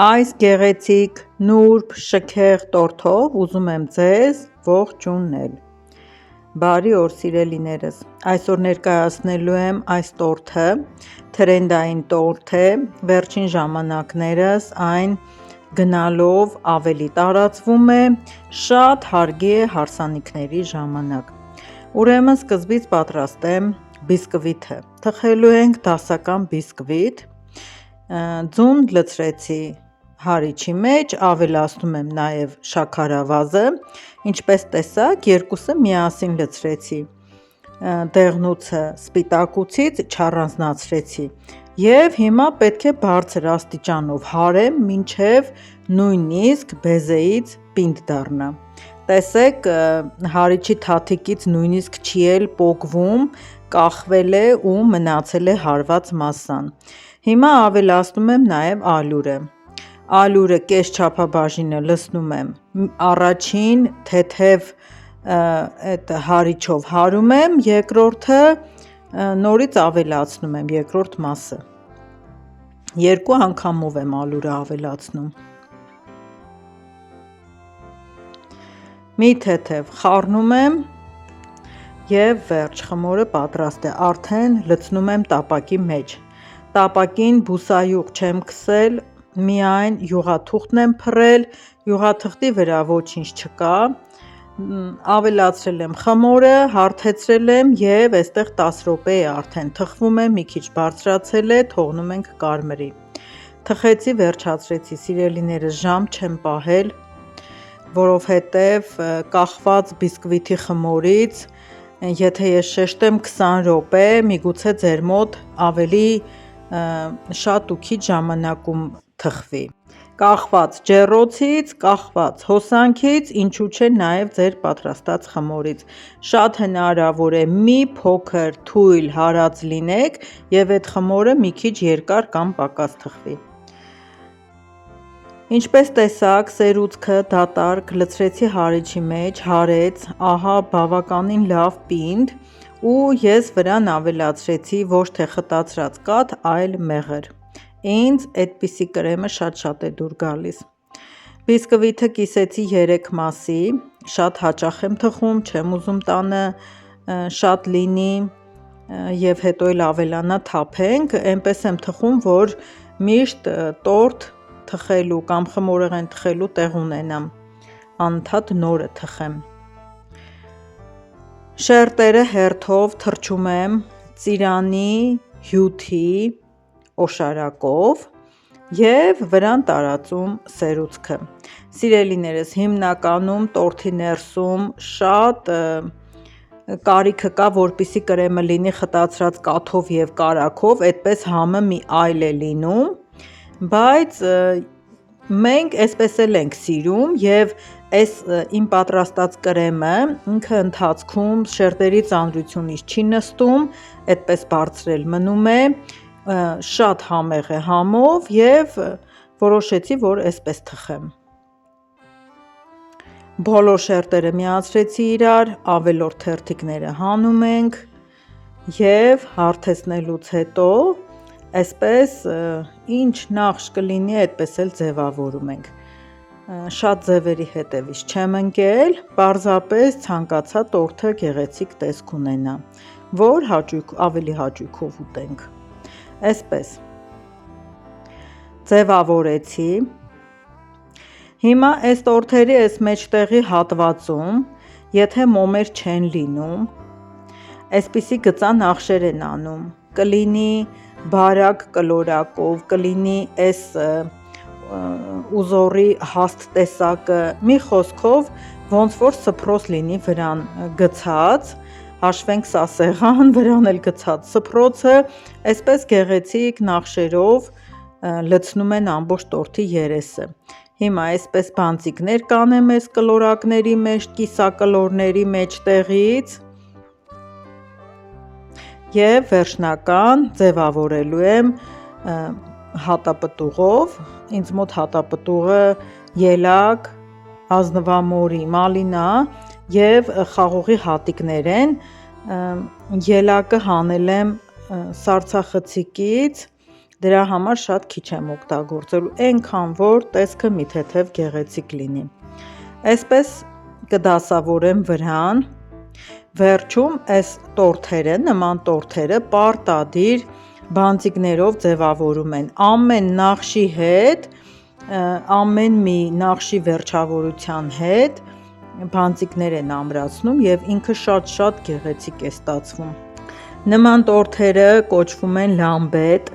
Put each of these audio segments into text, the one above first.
Այս գեղեցիկ, նուրբ, շքեղ տորթով ուզում եմ ձեզ ողջունել: Բարի օր սիրելիներս: Այսօր ներկայացնելու եմ այս տորթը: Թրենդային տորթ է: Վերջին ժամանակներս այն գնալով ավելի տարածվում է: Շատ հարգի է հարսանիքների ժամանակ: Ուրեմն սկզբից պատրաստեմ բիսկվիթը: Թխելու ենք դասական բիսկվիթ: Ձուն լցրեցի հարիչի մեջ, ավելացնում եմ նաև շաքարավազը: Ինչպես տեսաք, երկուսը միասին լցրեցի: Դեղնուցը սպիտակուցից չառանձնացրեցի և հիմա պետք է բարձր աստիճանով հարեմ մինչև նույնիսկ բեզեից պինդ դառնա: Տեսեք, հարիչի թաթիկից նույնիսկ չի էլ պոկվում, կախվել է ու մնացել է հարված մասսան: Հիմա ավելացնում եմ նաև ալյուրը: Ալյուրը կես չափաբաժինը լցնում եմ առաջին թեթև հարիչով հարում եմ, երկրորդը նորից ավելացնում եմ, երկրորդ մասը: Երկու անգամով եմ ալյուրը ավելացնում: Մի թեթև խառնում եմ և վերջ: Խմորը պատրաստ է: Արդեն լցնում եմ տապակի մեջ: Տապակին բուսայուղ չեմ քսել, միայն յուղաթուղթն եմ փռել: Յուղաթղթի վրա ոչինչ չկա: Ավելացրել եմ խմորը, հարթեցրել եմ և այստեղ 10 րոպե է արդեն թխվում է: Մի քիչ բարձրացել է, թողնում ենք կարմրի: Թխեցի, վերջացրեցի: Սիրելիներս, ժամ չեմ պահել, որովհետև կախված բիսկվիթի խմորից, եթե ես շեշտեմ 20 րոպե, միգուցե ձեր մոտ ավելի շատ ու քիչ ժամանակում թխվի: Կախված ջեռոցից, կախված հոսանքից, ինչու չէ նաև ձեր պատրաստած խմորից: Շատ հնարավոր է մի փոքր թույլ հարած լինեք և այդ խմորը մի քիչ երկար կամ պակաս թխվի: Ինչպես տեսաք, սերուցքը դատարկ լցրեցի հարիչի մեջ, հարեց, ահա բավականին լավ պինդ ու ես վրան ավելացրեցի ոչ թե խտացրած կաթ, այլ մեղր: Ինձ այդպիսի կրեմը շատ է դուր գալիս: Բիսկվիթը կիսեցի 3 մասի: Շատ հաճախ եմ թխում, չեմ ուզում տանը շատ լինի և հետո էլ ավելանա թափենք: Էնպես եմ թխում, որ միշտ տորթ թխելու կամ խմորեղեն թխելու տեղ ունենամ: Անընդհատ նորը թխեմ: Շերտերը հերթով թռչում եմ ծիրանի հյութի օշարակով և վրան տարածում սերուցքը: Սիրելիներս, հիմնականում տորթի ներսում շատ կարիքը կա, որպեսզի կրեմը լինի խտացրած կաթով և կարագով, այդպես համը մի այլ է լինում, բայց մենք էսպես էլ ենք սիրում և այս իմ պատրաստած կրեմը ինքը ընթացքում շերտերի ծանրությունից չի նստում, այդպես բարձր էլ մնում է, շատ համեղ է համով և որոշեցի, որ այսպես թխեմ: Բոլոր շերտերը միացրեցի իրար, ավելորդ թերթիկները հանում ենք և հարթեցնելուց հետո այսպես ինչ նախշ կլինի այդպես էլ ձևավորում ենք: Շատ ձևերի հետևից չեմ ընկել, պարզապես ցանկացա տորթը գեղեցիկ տեսք ունենա, որ ավելի հաճույքով ուտենք: Այսպես ձևավորեցի: Հիմա այս տորթերի այս մեջտեղի հատվածում, եթե մոմեր չեն լինում, այսպիսի գծա նախշեր են անում: Կլինի բարակ կլորակով, կլինի այս ուզորի հաստ տեսակը, մի խոսքով ոնց որ սփռոց լինի վրան գցած, հաշվենք սա սեղան, վրան էլ գցած սփռոցը, այսպես գեղեցիկ նախշերով լցնում են ամբողջ տորթի երեսը: Հիմա այսպես բանտիկներ կանեմ այս կլորակների մեջ, կիսակլորների մեջտեղից և վերջնական ձևավորելու եմ հատապտուղով: Ինձ մոտ հատապտուղը ելակ, ազնվամորի, մալինա և խաղողի հատիկներ են: Ելակը հանել եմ սառցախցիկից, Դրա համար շատ քիչ եմ օգտագործելու, այնքան որ տեսքը մի թեթև գեղեցիկ լինի։ Այսպես կդասավորեմ վրան։ Վերջում այս տորթերը, նման տորթերը պարտադիր բանտիկներով ձևավորում են։ Ամեն նախշի հետ, ամեն մի նախշի վերջավորության հետ բանտիկներ են ամրացնում և ինքը շատ գեղեցիկ է ստացվում։ Նման տորթերը կոչվում են լամբետ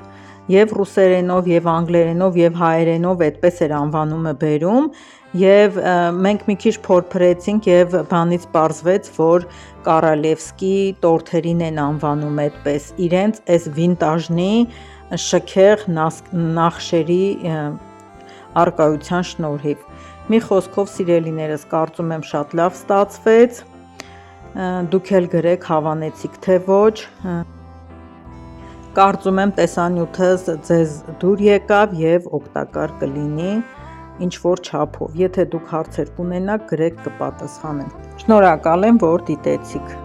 և ռուսերենով և անգլերենով և հայերենով այդպես էր անվանումը բերում և մենք մի քիչ փորփրեցինք և բանից պարզվեց, որ Կորոլևսկի տորթերին են անվանում այդպես, իրենց այս վինտաժնի շքեղ նախշերի առկայության շնորհիվ։ Մի խոսքով սիրելիներս, կարծում եմ շատ լավ ստացվեց, դուք էլ գրեք հավանեցիք թե ոչ, կարծում եմ տեսանյութս ձեզ դուր եկավ և օգտակար կլինի ինչ-որ չափով, եթե դուք հարցեր կունենաք, գրեք կպատասխանեմ։ Շնորհակալ եմ, որ դիտեցիք։